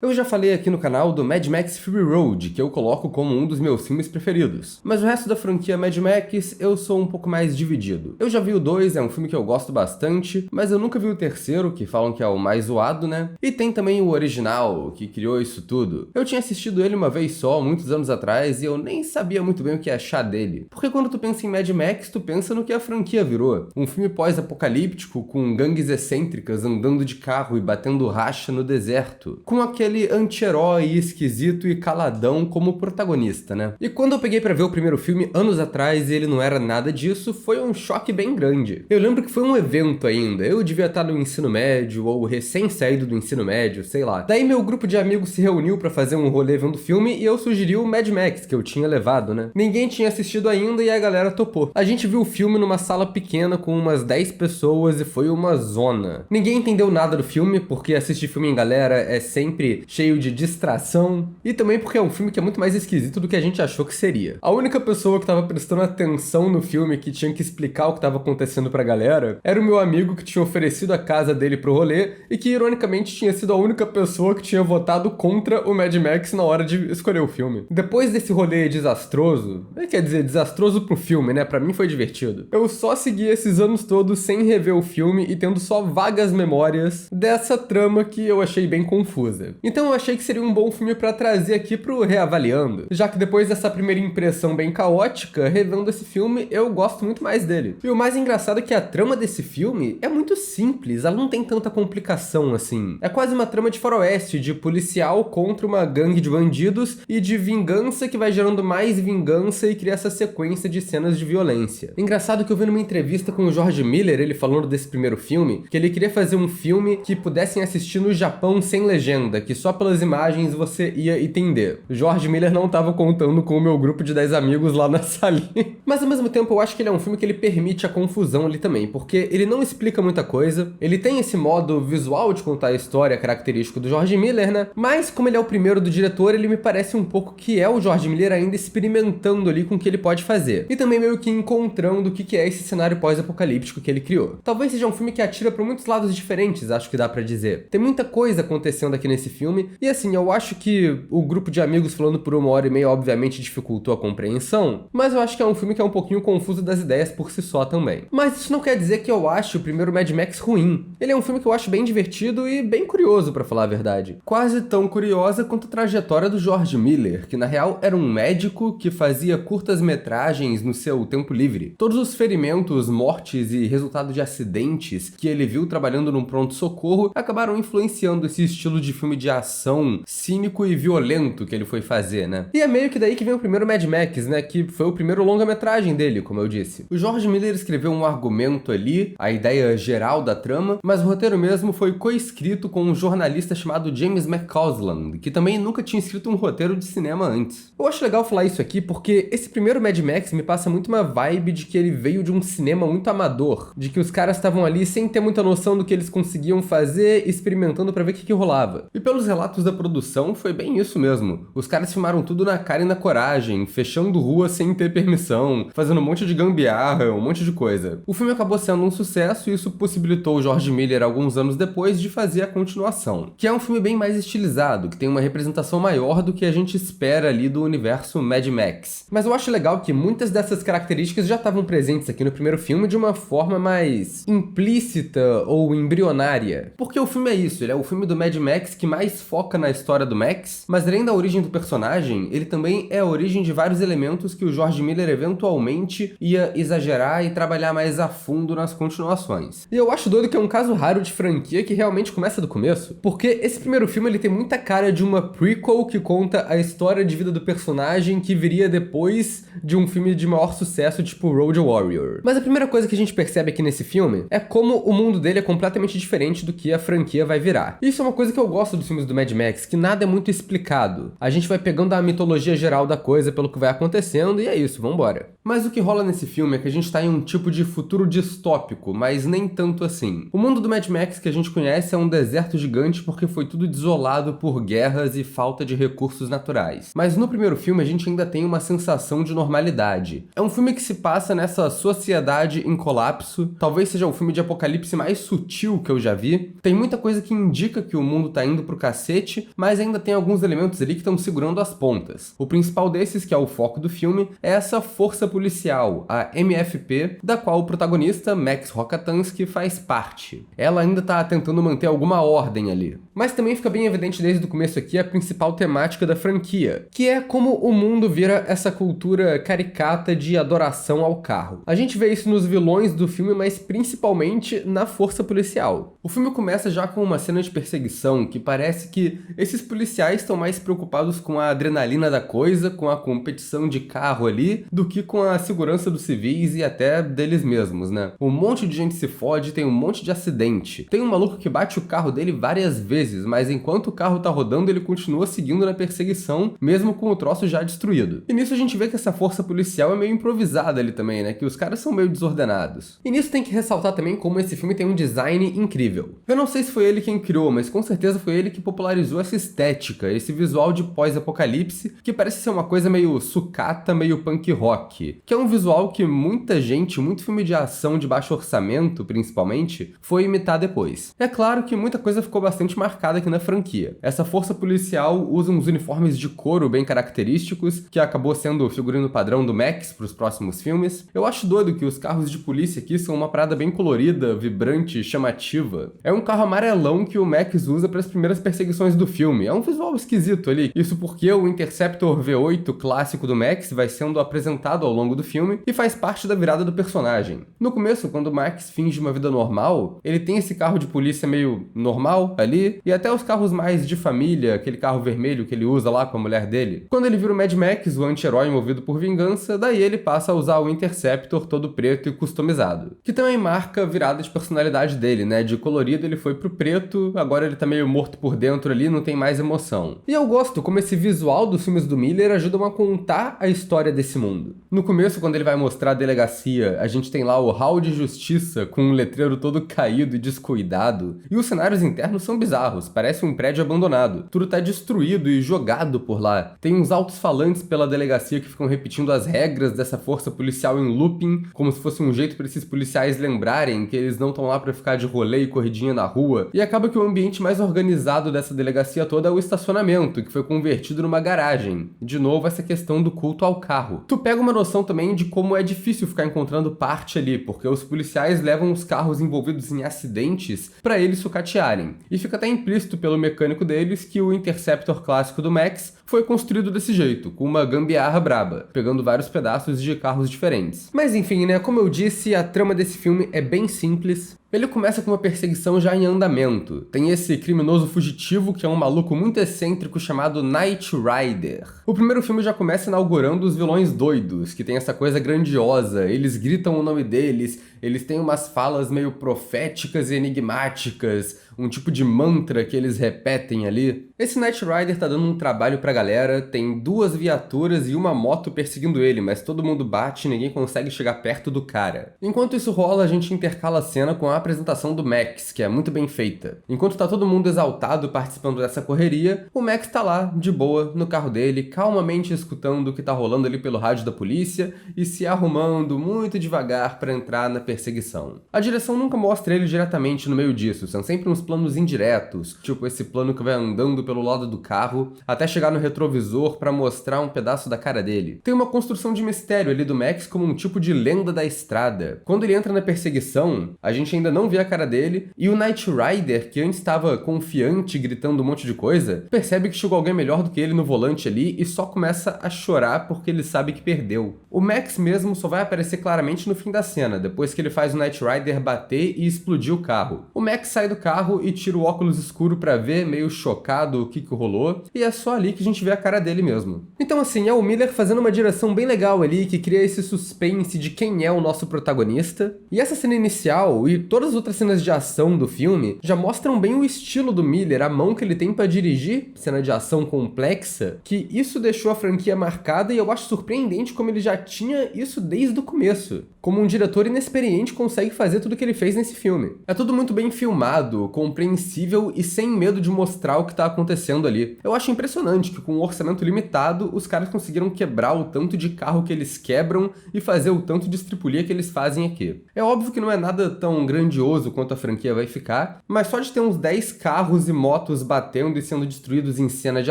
Eu já falei aqui no canal do Mad Max Fury Road, que eu coloco como um dos meus filmes preferidos. Mas o resto da franquia Mad Max, eu sou um pouco mais dividido. Eu já vi o 2, é um filme que eu gosto bastante, mas eu nunca vi o terceiro, que falam que é o mais zoado, né? E tem também o original, que criou isso tudo. Eu tinha assistido ele uma vez só, muitos anos atrás, e eu nem sabia muito bem o que achar dele. Porque quando tu pensa em Mad Max, tu pensa no que a franquia virou. Um filme pós-apocalíptico, com gangues excêntricas andando de carro e batendo racha no deserto. Com aquele anti-herói esquisito e caladão como protagonista, né? E quando eu peguei pra ver o primeiro filme anos atrás e ele não era nada disso, foi um choque bem grande. Eu lembro que foi um evento ainda, eu devia estar no ensino médio ou recém-saído do ensino médio, sei lá. Daí meu grupo de amigos se reuniu pra fazer um rolê vendo o filme e eu sugeri o Mad Max, que eu tinha levado, né? Ninguém tinha assistido ainda e a galera topou. A gente viu o filme numa sala pequena com umas 10 pessoas e foi uma zona. Ninguém entendeu nada do filme, porque assistir filme em galera é sempre cheio de distração, e também porque é um filme que é muito mais esquisito do que a gente achou que seria. A única pessoa que tava prestando atenção no filme, que tinha que explicar o que tava acontecendo pra galera, era o meu amigo que tinha oferecido a casa dele pro rolê, e que ironicamente tinha sido a única pessoa que tinha votado contra o Mad Max na hora de escolher o filme. Depois desse rolê desastroso, quer dizer, desastroso pro filme, né? Pra mim foi divertido. Eu só segui esses anos todos sem rever o filme e tendo só vagas memórias dessa trama que eu achei bem confusa. Então eu achei que seria um bom filme pra trazer aqui pro Reavaliando, já que depois dessa primeira impressão bem caótica, revendo esse filme, eu gosto muito mais dele. E o mais engraçado é que a trama desse filme é muito simples, ela não tem tanta complicação assim. É quase uma trama de faroeste, de policial contra uma gangue de bandidos e de vingança que vai gerando mais vingança e cria essa sequência de cenas de violência. Engraçado que eu vi numa entrevista com o George Miller, ele falando desse primeiro filme, que ele queria fazer um filme que pudessem assistir no Japão sem legenda, que só pelas imagens você ia entender. O George Miller não estava contando com o meu grupo de 10 amigos lá na salinha. Mas ao mesmo tempo eu acho que ele é um filme que ele permite a confusão ali também, porque ele não explica muita coisa, ele tem esse modo visual de contar a história característico do George Miller, né? Mas como ele é o primeiro do diretor, ele me parece um pouco que é o George Miller ainda experimentando ali com o que ele pode fazer. E também meio que encontrando o que é esse cenário pós-apocalíptico que ele criou. Talvez seja um filme que atira para muitos lados diferentes, acho que dá pra dizer. Tem muita coisa acontecendo aqui nesse filme, e assim, eu acho que o grupo de amigos falando por 1h30 obviamente dificultou a compreensão, mas eu acho que é um filme que é um pouquinho confuso das ideias por si só também. Mas isso não quer dizer que eu acho o primeiro Mad Max ruim. Ele é um filme que eu acho bem divertido e bem curioso, pra falar a verdade. Quase tão curiosa quanto a trajetória do George Miller, que na real era um médico que fazia curtas-metragens no seu tempo livre. Todos os ferimentos, mortes e resultado de acidentes que ele viu trabalhando num pronto-socorro acabaram influenciando esse estilo de filme de ação cínico e violento que ele foi fazer, né? E é meio que daí que vem o primeiro Mad Max, né? Que foi o primeiro longa-metragem dele, como eu disse. O George Miller escreveu um argumento ali, a ideia geral da trama, mas o roteiro mesmo foi coescrito com um jornalista chamado James McCausland, que também nunca tinha escrito um roteiro de cinema antes. Eu acho legal falar isso aqui porque esse primeiro Mad Max me passa muito uma vibe de que ele veio de um cinema muito amador, de que os caras estavam ali sem ter muita noção do que eles conseguiam fazer, experimentando pra ver o que rolava. E pelos relatos da produção, foi bem isso mesmo. Os caras filmaram tudo na cara e na coragem, fechando rua sem ter permissão, fazendo um monte de gambiarra, um monte de coisa. O filme acabou sendo um sucesso e isso possibilitou o George Miller, alguns anos depois, de fazer a continuação, que é um filme bem mais estilizado, que tem uma representação maior do que a gente espera ali do universo Mad Max. Mas eu acho legal que muitas dessas características já estavam presentes aqui no primeiro filme de uma forma mais implícita ou embrionária. Porque o filme é isso, ele é o filme do Mad Max que mais foca na história do Max, mas além da origem do personagem, ele também é a origem de vários elementos que o George Miller eventualmente ia exagerar e trabalhar mais a fundo nas continuações. E eu acho doido que é um caso raro de franquia que realmente começa do começo, porque esse primeiro filme ele tem muita cara de uma prequel que conta a história de vida do personagem que viria depois de um filme de maior sucesso tipo Road Warrior. Mas a primeira coisa que a gente percebe aqui nesse filme é como o mundo dele é completamente diferente do que a franquia vai virar. Isso é uma coisa que eu gosto dos filmes do Mad Max, que nada é muito explicado. A gente vai pegando a mitologia geral da coisa pelo que vai acontecendo e é isso, vambora. Mas o que rola nesse filme é que a gente tá em um tipo de futuro distópico, mas nem tanto assim. O mundo do Mad Max que a gente conhece é um deserto gigante porque foi tudo desolado por guerras e falta de recursos naturais. Mas no primeiro filme a gente ainda tem uma sensação de normalidade. É um filme que se passa nessa sociedade em colapso, talvez seja o filme de apocalipse mais sutil que eu já vi. Tem muita coisa que indica que o mundo tá indo pro cacete, mas ainda tem alguns elementos ali que estão segurando as pontas. O principal desses, que é o foco do filme, é essa força policial, a MFP, da qual o protagonista, Max Rokatansky, faz parte. Ela ainda tá tentando manter alguma ordem ali. Mas também fica bem evidente desde o começo aqui a principal temática da franquia, que é como o mundo vira essa cultura caricata de adoração ao carro. A gente vê isso nos vilões do filme, mas principalmente na força policial. O filme começa já com uma cena de perseguição que parece que esses policiais estão mais preocupados com a adrenalina da coisa, com a competição de carro ali, do que com a segurança dos civis e até deles mesmos, né? Um monte de gente se fode, tem um monte de acidente. Tem um maluco que bate o carro dele várias vezes, mas enquanto o carro tá rodando, ele continua seguindo na perseguição, mesmo com o troço já destruído. E nisso a gente vê que essa força policial é meio improvisada ali também, né? Que os caras são meio desordenados. E nisso tem que ressaltar também como esse filme tem um design incrível. Eu não sei se foi ele quem criou, mas com certeza foi ele que popularizou essa estética, esse visual de pós-apocalipse, que parece ser uma coisa meio sucata, meio punk rock, que é um visual que muita gente, muito filme de ação de baixo orçamento, principalmente, foi imitar depois. É claro que muita coisa ficou bastante marcada aqui na franquia. Essa força policial usa uns uniformes de couro bem característicos, que acabou sendo o figurino padrão do Max para os próximos filmes. Eu acho doido que os carros de polícia aqui são uma parada bem colorida, vibrante, chamativa. É um carro amarelão que o Max usa para as primeiras perseguições do filme. É um visual esquisito ali. Isso porque o Interceptor V8 clássico do Max vai sendo apresentado ao longo do filme e faz parte da virada do personagem. No começo, quando o Max finge uma vida normal, ele tem esse carro de polícia meio normal ali, e até os carros mais de família, aquele carro vermelho que ele usa lá com a mulher dele. Quando ele vira o Mad Max, o anti-herói movido por vingança, daí ele passa a usar o Interceptor todo preto e customizado. Que também marca a virada de personalidade dele, né? De colorido ele foi pro preto, agora ele tá meio morto por dentro ali, não tem mais emoção. E eu gosto como esse visual dos filmes do Miller ajudam a contar a história desse mundo. No começo, quando ele vai mostrar a delegacia, a gente tem lá o hall de justiça com um letreiro todo caído e descuidado, e os cenários internos são bizarros, parece um prédio abandonado. Tudo tá destruído e jogado por lá. Tem uns altos-falantes pela delegacia que ficam repetindo as regras dessa força policial em looping, como se fosse um jeito para esses policiais lembrarem que eles não estão lá para ficar de rolê e corridinha na rua. E acaba que o ambiente mais organizado dessa delegacia toda é o estacionamento, que foi convertido numa garagem. De novo, essa questão do culto ao carro. Tu pega uma noção também de como é difícil ficar encontrando parte ali, porque os policiais levam os carros envolvidos em acidentes para eles sucatearem. E fica até implícito pelo mecânico deles que o Interceptor clássico do Max foi construído desse jeito, com uma gambiarra braba, pegando vários pedaços de carros diferentes. Mas enfim, né, como eu disse, a trama desse filme é bem simples. Ele começa com uma perseguição já em andamento. Tem esse criminoso fugitivo que é um maluco muito excêntrico chamado Knight Rider. O primeiro filme já começa inaugurando os vilões doidos, que tem essa coisa grandiosa, eles gritam o nome deles, eles têm umas falas meio proféticas e enigmáticas, um tipo de mantra que eles repetem ali. Esse Knight Rider tá dando um trabalho pra galera, tem 2 viaturas e uma moto perseguindo ele, mas todo mundo bate e ninguém consegue chegar perto do cara. Enquanto isso rola, a gente intercala a cena com a apresentação do Max, que é muito bem feita. Enquanto tá todo mundo exaltado participando dessa correria, o Max tá lá, de boa, no carro dele, calmamente escutando o que tá rolando ali pelo rádio da polícia e se arrumando muito devagar pra entrar na perseguição. A direção nunca mostra ele diretamente no meio disso, são sempre uns planos indiretos, tipo esse plano que vai andando pelo lado do carro até chegar no retrovisor pra mostrar um pedaço da cara dele. Tem uma construção de mistério ali do Max como um tipo de lenda da estrada. Quando ele entra na perseguição, a gente ainda não vê a cara dele, e o Knight Rider, que antes estava confiante, gritando um monte de coisa, percebe que chegou alguém melhor do que ele no volante ali e só começa a chorar porque ele sabe que perdeu. O Max mesmo só vai aparecer claramente no fim da cena, depois que ele faz o Knight Rider bater e explodir o carro. O Max sai do carro e tira o óculos escuro pra ver, meio chocado, o que rolou, e é só ali que a gente vê a cara dele mesmo. Então assim, é o Miller fazendo uma direção bem legal ali, que cria esse suspense de quem é o nosso protagonista, e essa cena inicial e todas as outras cenas de ação do filme já mostram bem o estilo do Miller, a mão que ele tem pra dirigir cena de ação complexa, que isso deixou a franquia marcada, e eu acho surpreendente como ele já tinha isso desde o começo. Como um diretor inexperiente experiente consegue fazer tudo que ele fez nesse filme. É tudo muito bem filmado, compreensível e sem medo de mostrar o que tá acontecendo ali. Eu acho impressionante que com um orçamento limitado, os caras conseguiram quebrar o tanto de carro que eles quebram e fazer o tanto de estripulia que eles fazem aqui. É óbvio que não é nada tão grandioso quanto a franquia vai ficar, mas só de ter uns 10 carros e motos batendo e sendo destruídos em cena de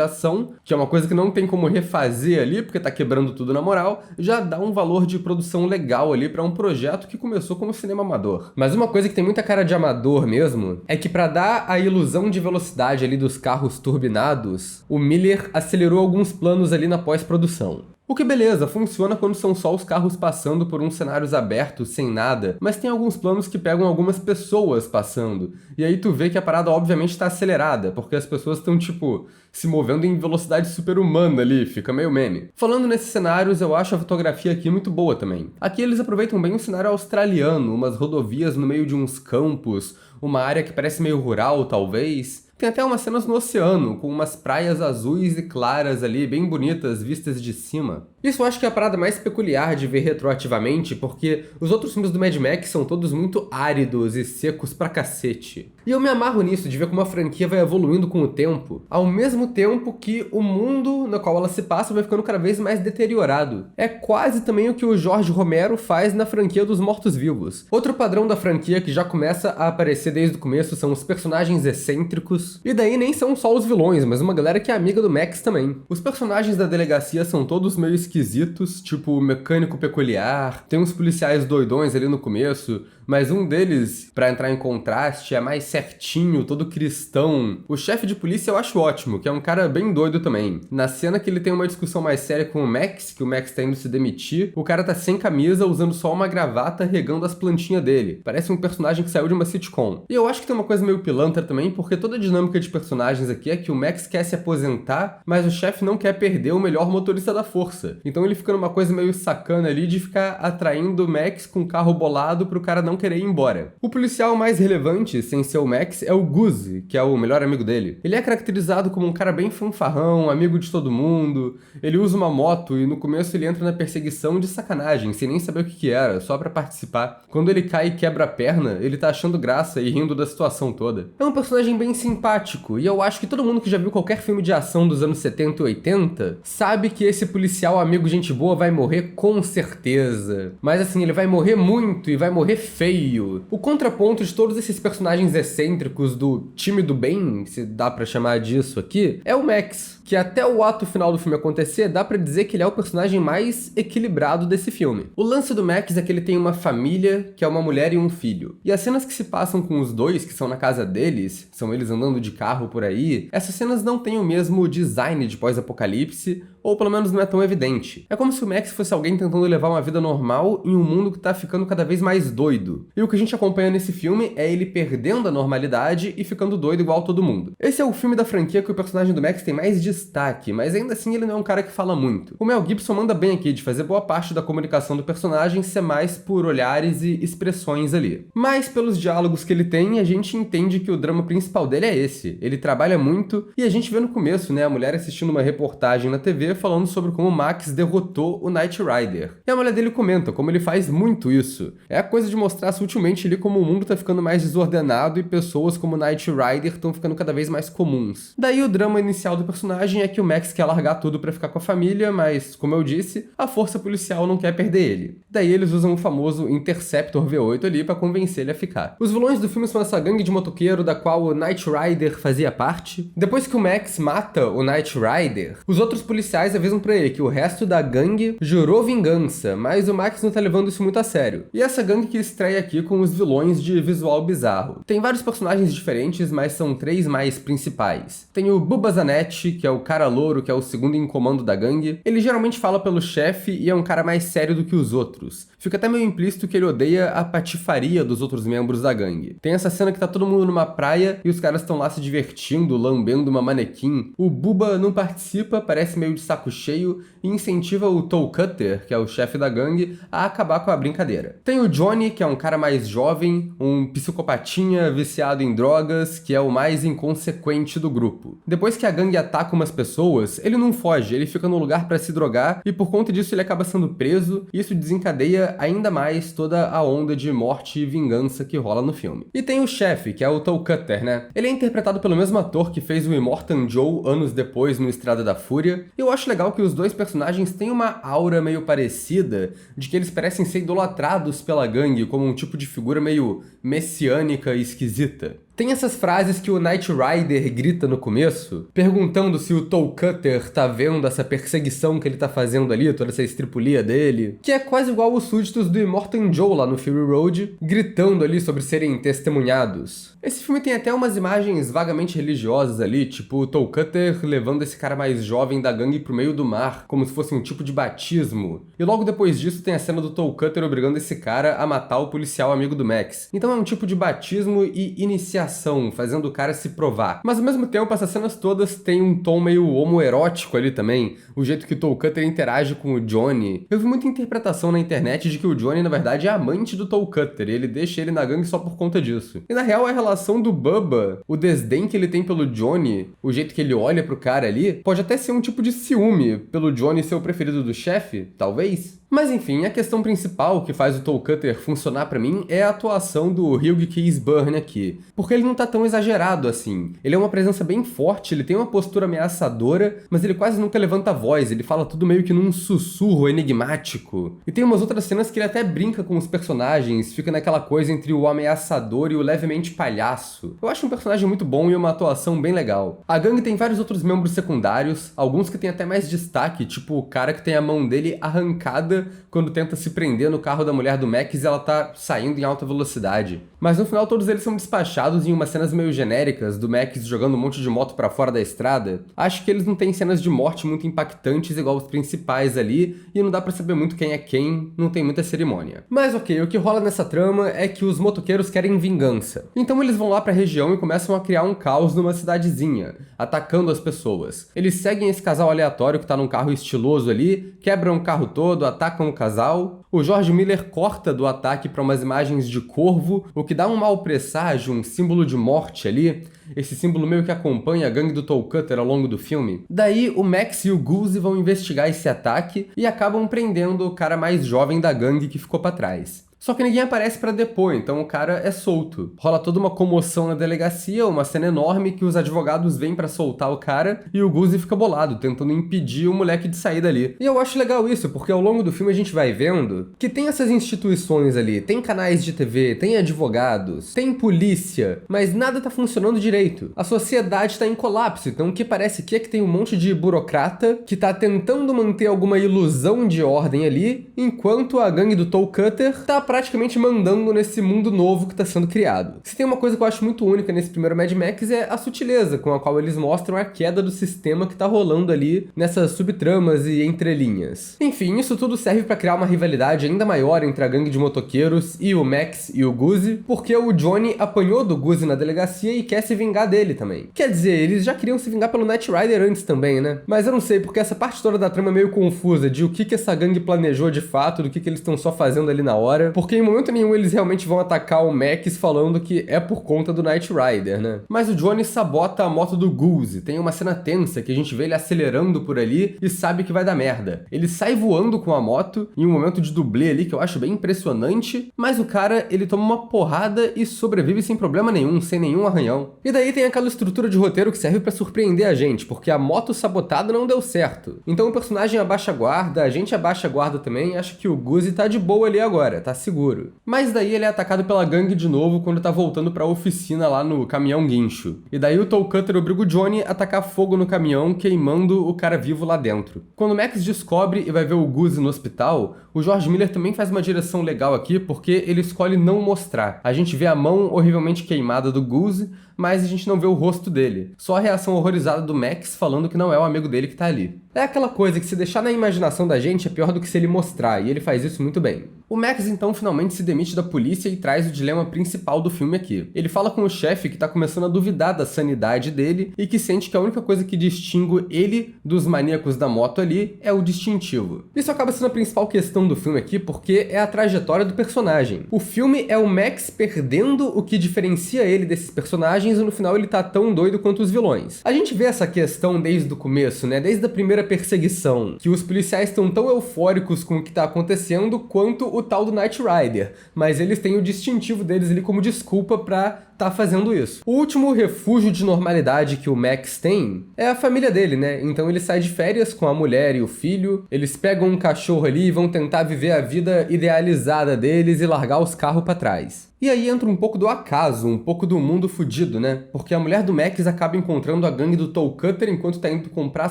ação, que é uma coisa que não tem como refazer ali, porque tá quebrando tudo na moral, já dá um valor de produção legal ali pra um projeto que começou como cinema amador. Mas uma coisa que tem muita cara de amador mesmo, é que pra dar a ilusão de velocidade ali dos carros turbinados, o Miller acelerou alguns planos ali na pós-produção. O que beleza, funciona quando são só os carros passando por uns cenários abertos, sem nada, mas tem alguns planos que pegam algumas pessoas passando, e aí tu vê que a parada obviamente está acelerada, porque as pessoas estão, tipo, se movendo em velocidade super-humana ali, fica meio meme. Falando nesses cenários, eu acho a fotografia aqui muito boa também. Aqui eles aproveitam bem um cenário australiano, umas rodovias no meio de uns campos, uma área que parece meio rural, talvez. Tem até umas cenas no oceano, com umas praias azuis e claras ali, bem bonitas, vistas de cima. Isso eu acho que é a parada mais peculiar de ver retroativamente, porque os outros filmes do Mad Max são todos muito áridos e secos pra cacete. E eu me amarro nisso, de ver como a franquia vai evoluindo com o tempo, ao mesmo tempo que o mundo no qual ela se passa vai ficando cada vez mais deteriorado. É quase também o que o Jorge Romero faz na franquia dos Mortos-Vivos. Outro padrão da franquia que já começa a aparecer desde o começo são os personagens excêntricos, e daí nem são só os vilões, mas uma galera que é amiga do Max também. Os personagens da delegacia são todos meio esquisitos, tipo o mecânico peculiar, tem uns policiais doidões ali no começo, mas um deles, pra entrar em contraste, é mais certinho, todo cristão. O chefe de polícia eu acho ótimo, que é um cara bem doido também. Na cena que ele tem uma discussão mais séria com o Max, que o Max tá indo se demitir, o cara tá sem camisa, usando só uma gravata, regando as plantinhas dele. Parece um personagem que saiu de uma sitcom. E eu acho que tem uma coisa meio pilantra também, porque toda a dinâmica de personagens aqui é que o Max quer se aposentar, mas o chefe não quer perder o melhor motorista da força. Então ele fica numa coisa meio sacana ali de ficar atraindo o Max com o carro bolado pro cara não querer ir embora. O policial mais relevante, sem ser o Max, é o Goose, que é o melhor amigo dele. Ele é caracterizado como um cara bem fanfarrão, amigo de todo mundo. Ele usa uma moto e no começo ele entra na perseguição de sacanagem, sem nem saber o que era, só pra participar. Quando ele cai e quebra a perna, ele tá achando graça e rindo da situação toda. É um personagem bem simpático, e eu acho que todo mundo que já viu qualquer filme de ação dos anos 70 e 80 sabe que esse policial amigo gente boa vai morrer com certeza. Mas assim, ele vai morrer muito e vai morrer feio. O contraponto de todos esses personagens excêntricos do time do bem, se dá pra chamar disso aqui, é o Max, que até o ato final do filme acontecer, dá pra dizer que ele é o personagem mais equilibrado desse filme. O lance do Max é que ele tem uma família, que é uma mulher e um filho. E as cenas que se passam com os dois, que são na casa deles, são eles andando de carro por aí, essas cenas não têm o mesmo design de pós-apocalipse, ou pelo menos não é tão evidente. É como se o Max fosse alguém tentando levar uma vida normal em um mundo que tá ficando cada vez mais doido. E o que a gente acompanha nesse filme é ele perdendo a normalidade e ficando doido igual todo mundo. Esse é o filme da franquia que o personagem do Max tem mais destaque, mas ainda assim ele não é um cara que fala muito. O Mel Gibson manda bem aqui de fazer boa parte da comunicação do personagem ser mais por olhares e expressões ali. Mas pelos diálogos que ele tem, a gente entende que o drama principal dele é esse. Ele trabalha muito e a gente vê no começo, né, a mulher assistindo uma reportagem na TV falando sobre como o Max derrotou o Knight Rider. E a mulher dele comenta como ele faz muito isso. É a coisa de mostrar sutilmente ali como o mundo tá ficando mais desordenado e pessoas como o Knight Rider estão ficando cada vez mais comuns. Daí o drama inicial do personagem é que o Max quer largar tudo pra ficar com a família, mas, como eu disse, a força policial não quer perder ele. Daí eles usam o famoso Interceptor V8 ali pra convencer ele a ficar. Os vilões do filme são essa gangue de motoqueiro da qual o Knight Rider fazia parte. Depois que o Max mata o Knight Rider, os outros policiais avisam pra ele que o resto da gangue jurou vingança, mas o Max não tá levando isso muito a sério. E essa gangue que estreia aqui com os vilões de visual bizarro. Tem vários personagens diferentes, mas são três mais principais. Tem o Bubba Zanetti, que é o cara louro, que é o segundo em comando da gangue. Ele geralmente fala pelo chefe e é um cara mais sério do que os outros. Fica até meio implícito que ele odeia a patifaria dos outros membros da gangue. Tem essa cena que tá todo mundo numa praia e os caras estão lá se divertindo, lambendo uma manequim. O Bubba não participa, parece meio de saco cheio e incentiva o Toe Cutter, que é o chefe da gangue, a acabar com a brincadeira. Tem o Johnny, que é um cara mais jovem, um psicopatinha viciado em drogas, que é o mais inconsequente do grupo. Depois que a gangue ataca uma as pessoas, ele não foge, ele fica no lugar pra se drogar e por conta disso ele acaba sendo preso, e isso desencadeia ainda mais toda a onda de morte e vingança que rola no filme. E tem o chefe, que é o Toe Cutter, né? Ele é interpretado pelo mesmo ator que fez o Immortan Joe anos depois no Estrada da Fúria, e eu acho legal que os dois personagens têm uma aura meio parecida, de que eles parecem ser idolatrados pela gangue como um tipo de figura meio messiânica e esquisita. Tem essas frases que o Knight Rider grita no começo, perguntando se o Toe Cutter tá vendo essa perseguição que ele tá fazendo ali, toda essa estripulia dele, que é quase igual os súditos do Immortan Joe lá no Fury Road, gritando ali sobre serem testemunhados. Esse filme tem até umas imagens vagamente religiosas ali, tipo o Toe Cutter levando esse cara mais jovem da gangue pro meio do mar, como se fosse um tipo de batismo. E logo depois disso tem a cena do Toe Cutter obrigando esse cara a matar o policial amigo do Max. Então é um tipo de batismo e iniciação, fazendo o cara se provar. Mas ao mesmo tempo, essas cenas todas têm um tom meio homoerótico ali também, o jeito que o Toe Cutter interage com o Johnny. Eu vi muita interpretação na internet de que o Johnny, na verdade, é amante do Toe Cutter, e ele deixa ele na gangue só por conta disso. E na real, a relação do Bubba, o desdém que ele tem pelo Johnny, o jeito que ele olha pro cara ali, pode até ser um tipo de ciúme pelo Johnny ser o preferido do chefe, talvez. Mas enfim, a questão principal que faz o Toe Cutter funcionar pra mim é a atuação do Hugh Keays-Byrne aqui, porque ele não tá tão exagerado assim. Ele é uma presença bem forte, ele tem uma postura ameaçadora, mas ele quase nunca levanta a voz, ele fala tudo meio que num sussurro enigmático. E tem umas outras cenas que ele até brinca com os personagens, fica naquela coisa entre o ameaçador e o levemente palhaço. Eu acho um personagem muito bom e uma atuação bem legal. A gangue tem vários outros membros secundários, alguns que tem até mais destaque, tipo o cara que tem a mão dele arrancada quando tenta se prender no carro da mulher do Max e ela tá saindo em alta velocidade. Mas no final todos eles são despachados em umas cenas meio genéricas do Max jogando um monte de moto pra fora da estrada. Acho que eles não têm cenas de morte muito impactantes igual os principais ali, e não dá pra saber muito quem é quem, não tem muita cerimônia. Mas ok, o que rola nessa trama é que os motoqueiros querem vingança. Então eles vão lá pra região e começam a criar um caos numa cidadezinha, atacando as pessoas. Eles seguem esse casal aleatório que tá num carro estiloso ali, quebram o carro todo, atacam o casal. O George Miller corta do ataque para umas imagens de corvo, o que dá um mau presságio, um símbolo de morte ali. Esse símbolo meio que acompanha a gangue do Toe Cutter ao longo do filme. Daí o Max e o Goose vão investigar esse ataque e acabam prendendo o cara mais jovem da gangue que ficou para trás. Só que ninguém aparece pra depor, então o cara é solto. Rola toda uma comoção na delegacia, uma cena enorme que os advogados vêm pra soltar o cara e o Goose fica bolado, tentando impedir o moleque de sair dali. E eu acho legal isso, porque ao longo do filme a gente vai vendo que tem essas instituições ali, tem canais de TV, tem advogados, tem polícia, mas nada tá funcionando direito. A sociedade tá em colapso, então o que parece que é que tem um monte de burocrata que tá tentando manter alguma ilusão de ordem ali, enquanto a gangue do Toe Cutter tá praticamente mandando nesse mundo novo que está sendo criado. Se tem uma coisa que eu acho muito única nesse primeiro Mad Max é a sutileza com a qual eles mostram a queda do sistema que tá rolando ali nessas subtramas e entrelinhas. Enfim, isso tudo serve para criar uma rivalidade ainda maior entre a gangue de motoqueiros e o Max e o Goose, porque o Johnny apanhou do Goose na delegacia e quer se vingar dele também. Quer dizer, eles já queriam se vingar pelo Knight Rider antes também, né? Mas eu não sei, porque essa parte toda da trama é meio confusa de o que essa gangue planejou de fato, do que eles estão só fazendo ali na hora. Porque em momento nenhum eles realmente vão atacar o Max falando que é por conta do Knight Rider, né? Mas o Johnny sabota a moto do Goose. Tem uma cena tensa que a gente vê ele acelerando por ali e sabe que vai dar merda. Ele sai voando com a moto em um momento de dublê ali que eu acho bem impressionante, mas o cara, ele toma uma porrada e sobrevive sem problema nenhum, sem nenhum arranhão. E daí tem aquela estrutura de roteiro que serve pra surpreender a gente, porque a moto sabotada não deu certo. Então o personagem abaixa a guarda, a gente abaixa a guarda também e acha que o Goose tá de boa ali agora, tá seguro. Mas daí ele é atacado pela gangue de novo quando tá voltando pra oficina lá no caminhão guincho. E daí o Toe Cutter obriga o Johnny a tacar fogo no caminhão, queimando o cara vivo lá dentro. Quando o Max descobre e vai ver o Goose no hospital, o George Miller também faz uma direção legal aqui, porque ele escolhe não mostrar. A gente vê a mão horrivelmente queimada do Goose, mas a gente não vê o rosto dele. Só a reação horrorizada do Max falando que não é o amigo dele que tá ali. É aquela coisa que se deixar na imaginação da gente é pior do que se ele mostrar, e ele faz isso muito bem. O Max então finalmente se demite da polícia e traz o dilema principal do filme aqui. Ele fala com o chefe que tá começando a duvidar da sanidade dele e que sente que a única coisa que distingue ele dos maníacos da moto ali é o distintivo. Isso acaba sendo a principal questão do filme aqui porque é a trajetória do personagem. O filme é o Max perdendo o que diferencia ele desses personagens e no final ele tá tão doido quanto os vilões. A gente vê essa questão desde o começo, né? Desde a primeira perseguição, que os policiais estão tão eufóricos com o que tá acontecendo quanto o tal do Knight Rider, mas eles têm o distintivo deles ali como desculpa pra tá fazendo isso. O último refúgio de normalidade que o Max tem é a família dele, né? Então ele sai de férias com a mulher e o filho, eles pegam um cachorro ali e vão tentar viver a vida idealizada deles e largar os carros pra trás. E aí entra um pouco do acaso, um pouco do mundo fudido, né? Porque a mulher do Max acaba encontrando a gangue do Toe Cutter enquanto tá indo comprar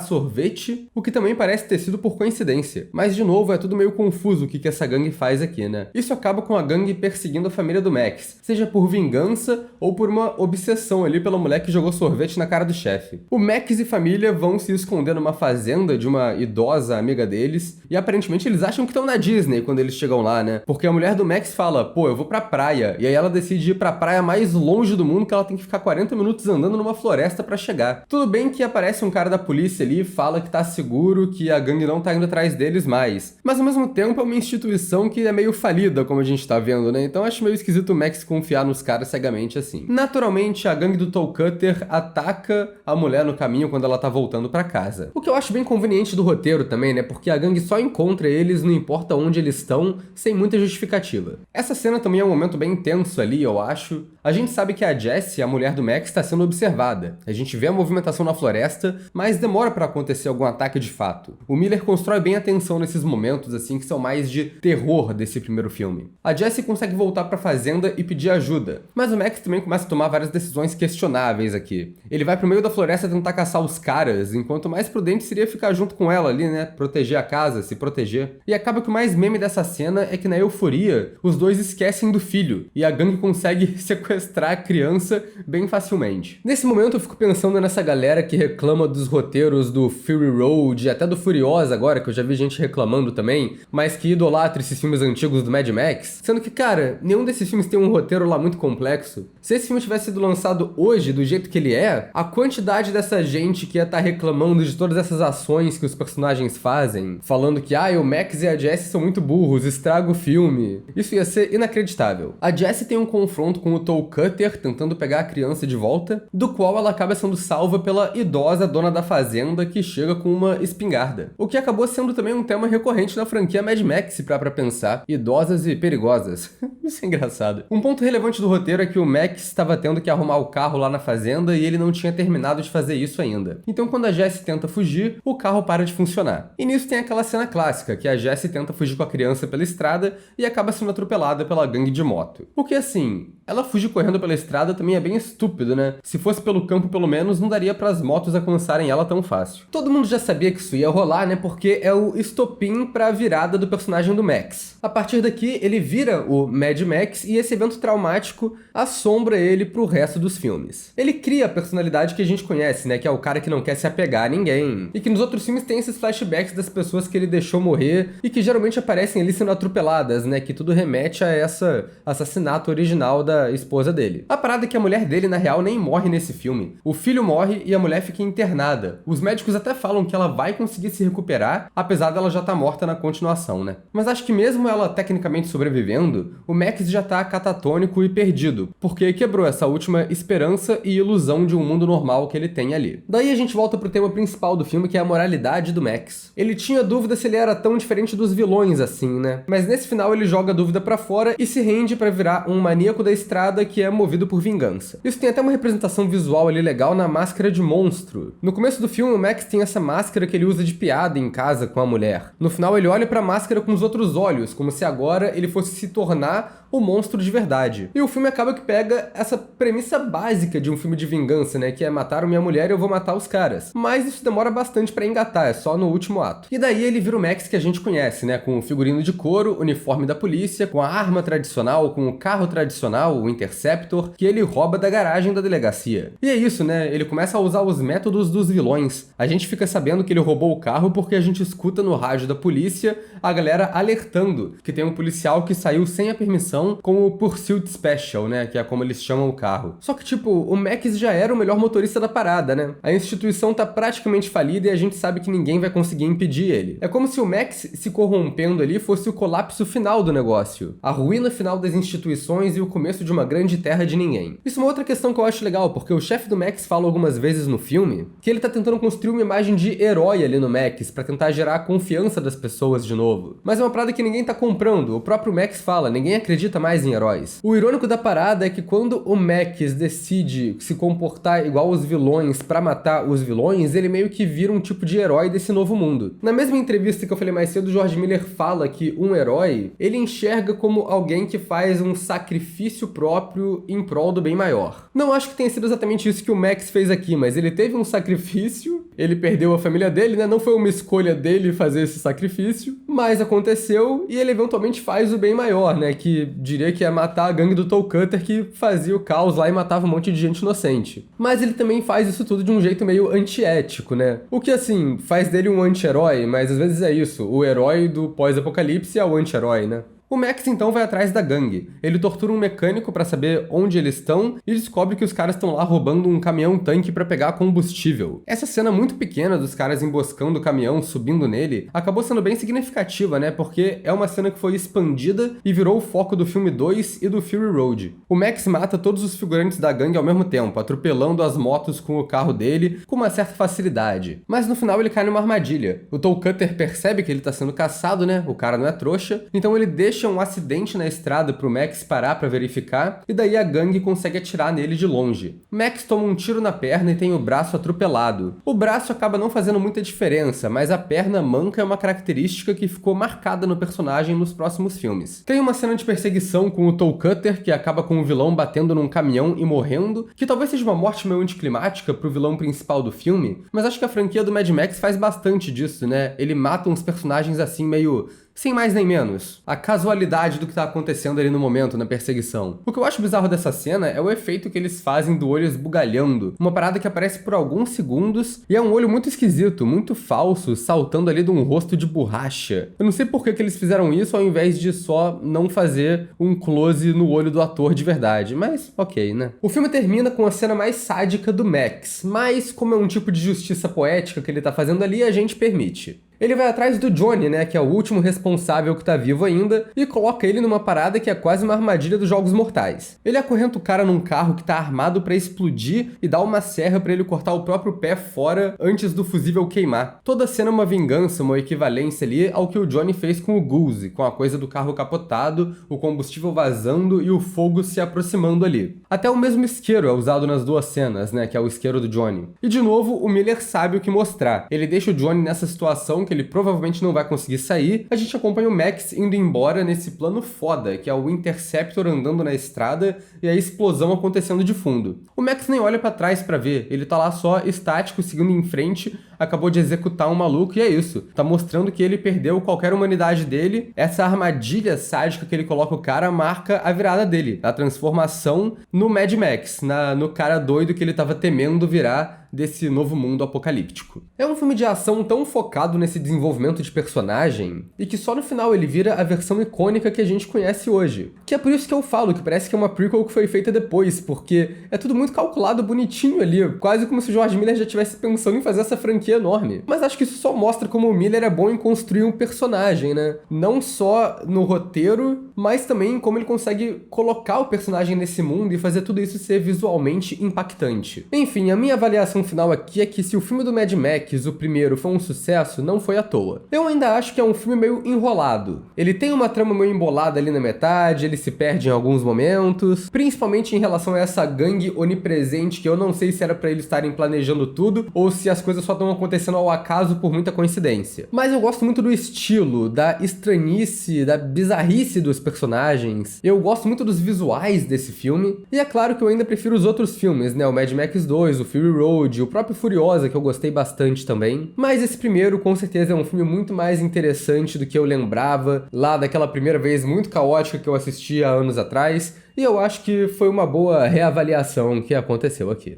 sorvete, o que também parece ter sido por coincidência. Mas, de novo, é tudo meio confuso o que essa gangue faz aqui, né? Isso acaba com a gangue perseguindo a família do Max, seja por vingança ou por uma obsessão ali pela mulher que jogou sorvete na cara do chefe. O Max e família vão se esconder numa fazenda de uma idosa amiga deles, e aparentemente eles acham que estão na Disney quando eles chegam lá, né? Porque a mulher do Max fala, pô, eu vou pra praia. E aí ela decide ir pra praia mais longe do mundo, que ela tem que ficar 40 minutos andando numa floresta pra chegar. Tudo bem que aparece um cara da polícia ali e fala que tá seguro, que a gangue não tá indo atrás deles mais. Mas ao mesmo tempo é uma instituição que é meio falida, como a gente tá vendo, né? Então acho meio esquisito o Max confiar nos caras cegamente assim. Naturalmente, a gangue do Toe Cutter ataca a mulher no caminho quando ela tá voltando pra casa. O que eu acho bem conveniente do roteiro também, né? Porque a gangue só encontra eles, não importa onde eles estão, sem muita justificativa. Essa cena também é um momento bem intenso ali, eu acho. A gente sabe que a Jessie, a mulher do Max, está sendo observada. A gente vê a movimentação na floresta, mas demora para acontecer algum ataque de fato. O Miller constrói bem a tensão nesses momentos, assim, que são mais de terror desse primeiro filme. A Jessie consegue voltar para a fazenda e pedir ajuda, mas o Max também começa a tomar várias decisões questionáveis aqui. Ele vai pro meio da floresta tentar caçar os caras, enquanto o mais prudente seria ficar junto com ela ali, né? Proteger a casa, se proteger. E acaba que o mais meme dessa cena é que na euforia, os dois esquecem do filho, e a gangue consegue sequestrar a criança bem facilmente. Nesse momento eu fico pensando nessa galera que reclama dos roteiros do Fury Road, até do Furiosa agora, que eu já vi gente reclamando também, mas que idolatra esses filmes antigos do Mad Max, sendo que, cara, nenhum desses filmes tem um roteiro lá muito complexo. Se esse filme tivesse sido lançado hoje, do jeito que ele é, a quantidade dessa gente que ia estar reclamando de todas essas ações que os personagens fazem, falando que, o Max e a Jessie são muito burros, estraga o filme, isso ia ser inacreditável. A Jessie tem um confronto com o Toe Cutter tentando pegar a criança de volta, do qual ela acaba sendo salva pela idosa dona da fazenda que chega com uma espingarda. O que acabou sendo também um tema recorrente na franquia Mad Max, se pra pensar, idosas e perigosas. Isso é engraçado. Um ponto relevante do roteiro é que o Max estava tendo que arrumar o carro lá na fazenda e ele não tinha terminado de fazer isso ainda. Então quando a Jessie tenta fugir, o carro para de funcionar. E nisso tem aquela cena clássica, que a Jessie tenta fugir com a criança pela estrada e acaba sendo atropelada pela gangue de moto. O que assim, ela fugir correndo pela estrada também é bem estúpido, né? Se fosse pelo campo pelo menos, não daria para as motos alcançarem ela tão fácil. Todo mundo já sabia que isso ia rolar, né? Porque é o estopim para a virada do personagem do Max. A partir daqui, ele vira o Mad Max e esse evento traumático assombra ele pro resto dos filmes. Ele cria a personalidade que a gente conhece, né? Que é o cara que não quer se apegar a ninguém. E que nos outros filmes tem esses flashbacks das pessoas que ele deixou morrer e que geralmente aparecem ali sendo atropeladas, né? Que tudo remete a essa assassinato original da esposa dele. A parada é que a mulher dele, na real, nem morre nesse filme. O filho morre e a mulher fica internada. Os médicos até falam que ela vai conseguir se recuperar, apesar dela já estar morta na continuação, né? Mas acho que mesmo ela tecnicamente sobrevivendo, o Max já tá catatônico e perdido, porque quebrou essa última esperança e ilusão de um mundo normal que ele tem ali. Daí a gente volta pro tema principal do filme, que é a moralidade do Max. Ele tinha dúvida se ele era tão diferente dos vilões assim, né? Mas nesse final ele joga a dúvida pra fora e se rende pra virar um maníaco da estrada que é movido por vingança. Isso tem até uma representação visual ali legal na máscara de monstro. No começo do filme, o Max tem essa máscara que ele usa de piada em casa com a mulher. No final ele olha pra máscara com os outros olhos, como se agora ele fosse se tornar o monstro de verdade. E o filme acaba que pega essa premissa básica de um filme de vingança, né, que é matar minha mulher e eu vou matar os caras. Mas isso demora bastante pra engatar, é só no último ato. E daí ele vira o Max que a gente conhece, né, com o figurino de couro, uniforme da polícia, com a arma tradicional, com o carro tradicional, o Interceptor, que ele rouba da garagem da delegacia. E é isso, né, ele começa a usar os métodos dos vilões. A gente fica sabendo que ele roubou o carro porque a gente escuta no rádio da polícia a galera alertando que tem um policial que saiu sem a permissão com o Pursuit Special, né, que é como eles chamam o carro. Só que, tipo, o Max já era o melhor motorista da parada, né? A instituição tá praticamente falida e a gente sabe que ninguém vai conseguir impedir ele. É como se o Max se corrompendo ali fosse o colapso final do negócio, a ruína final das instituições e o começo de uma grande terra de ninguém. Isso é uma outra questão que eu acho legal, porque o chefe do Max fala algumas vezes no filme que ele tá tentando construir uma imagem de herói ali no Max pra tentar gerar a confiança das pessoas de novo. Mas é uma parada que ninguém tá comprando. O próprio Max fala, ninguém acredita mais em heróis. O irônico da parada é que quando o Max decide se comportar igual os vilões pra matar os vilões, ele meio que vira um tipo de herói desse novo mundo. Na mesma entrevista que eu falei mais cedo, o George Miller fala que um herói, ele enxerga como alguém que faz um sacrifício próprio em prol do bem maior. Não acho que tenha sido exatamente isso que o Max fez aqui, mas ele teve um sacrifício, ele perdeu a família dele, né? Não foi uma escolha dele fazer esse sacrifício, mas aconteceu e ele eventualmente faz o bem maior, né? Que diria que é matar a gangue do Toe Cutter que fazia o caos lá e matava um monte de gente inocente. Mas ele também faz isso tudo de um jeito meio antiético, né? O que, assim, faz dele um anti-herói, mas às vezes é isso. O herói do pós-apocalipse é o anti-herói, né? O Max então vai atrás da gangue. Ele tortura um mecânico pra saber onde eles estão e descobre que os caras estão lá roubando um caminhão-tanque pra pegar combustível. Essa cena muito pequena dos caras emboscando o caminhão, subindo nele, acabou sendo bem significativa, né? Porque é uma cena que foi expandida e virou o foco do filme 2 e do Fury Road. O Max mata todos os figurantes da gangue ao mesmo tempo, atropelando as motos com o carro dele com uma certa facilidade. Mas no final ele cai numa armadilha. O Toe Cutter percebe que ele tá sendo caçado, né? O cara não é trouxa, então ele deixa um acidente na estrada pro Max parar pra verificar, e daí a gangue consegue atirar nele de longe. Max toma um tiro na perna e tem o braço atropelado. O braço acaba não fazendo muita diferença, mas a perna manca é uma característica que ficou marcada no personagem nos próximos filmes. Tem uma cena de perseguição com o Toe Cutter, que acaba com o vilão batendo num caminhão e morrendo, que talvez seja uma morte meio anticlimática pro vilão principal do filme, mas acho que a franquia do Mad Max faz bastante disso, né? Ele mata uns personagens assim meio sem mais nem menos. A casualidade do que tá acontecendo ali no momento, na perseguição. O que eu acho bizarro dessa cena é o efeito que eles fazem do olho esbugalhando. Uma parada que aparece por alguns segundos e é um olho muito esquisito, muito falso, saltando ali de um rosto de borracha. Eu não sei por que eles fizeram isso ao invés de só não fazer um close no olho do ator de verdade, mas ok, né? O filme termina com a cena mais sádica do Max, mas como é um tipo de justiça poética que ele tá fazendo ali, a gente permite. Ele vai atrás do Johnny, né, que é o último responsável que tá vivo ainda, e coloca ele numa parada que é quase uma armadilha dos Jogos Mortais. Ele acorrenta o cara num carro que tá armado pra explodir e dá uma serra pra ele cortar o próprio pé fora antes do fusível queimar. Toda a cena é uma vingança, uma equivalência ali ao que o Johnny fez com o Goose, com a coisa do carro capotado, o combustível vazando e o fogo se aproximando ali. Até o mesmo isqueiro é usado nas duas cenas, né, que é o isqueiro do Johnny. E de novo, o Miller sabe o que mostrar. Ele deixa o Johnny nessa situação que ele provavelmente não vai conseguir sair. A gente acompanha o Max indo embora nesse plano foda, que é o Interceptor andando na estrada e a explosão acontecendo de fundo. O Max nem olha pra trás pra ver, ele tá lá só estático, seguindo em frente, acabou de executar um maluco e é isso. Tá mostrando que ele perdeu qualquer humanidade dele. Essa armadilha sádica que ele coloca o cara marca a virada dele, a transformação no Mad Max, no cara doido que ele tava temendo virar desse novo mundo apocalíptico. É um filme de ação tão focado nesse desenvolvimento de personagem e que só no final ele vira a versão icônica que a gente conhece hoje. Que é por isso que eu falo que parece que é uma prequel que foi feita depois, porque é tudo muito calculado, bonitinho ali, quase como se o George Miller já estivesse pensando em fazer essa franquia enorme. Mas acho que isso só mostra como o Miller é bom em construir um personagem, né? Não só no roteiro, mas também em como ele consegue colocar o personagem nesse mundo e fazer tudo isso ser visualmente impactante. Enfim, a minha avaliação final aqui é que se o filme do Mad Max, o primeiro, foi um sucesso, não foi à toa. Eu ainda acho que é um filme meio enrolado. Ele tem uma trama meio embolada ali na metade, ele se perde em alguns momentos, principalmente em relação a essa gangue onipresente que eu não sei se era pra eles estarem planejando tudo ou se as coisas só estão acontecendo ao acaso por muita coincidência. Mas eu gosto muito do estilo, da estranhice, da bizarrice dos personagens. Eu gosto muito dos visuais desse filme. E é claro que eu ainda prefiro os outros filmes, né? O Mad Max 2, o Fury Road, o próprio Furiosa, que eu gostei bastante também. Mas esse primeiro, com certeza, é um filme muito mais interessante do que eu lembrava lá daquela primeira vez muito caótica que eu assisti há anos atrás. E eu acho que foi uma boa reavaliação que aconteceu aqui.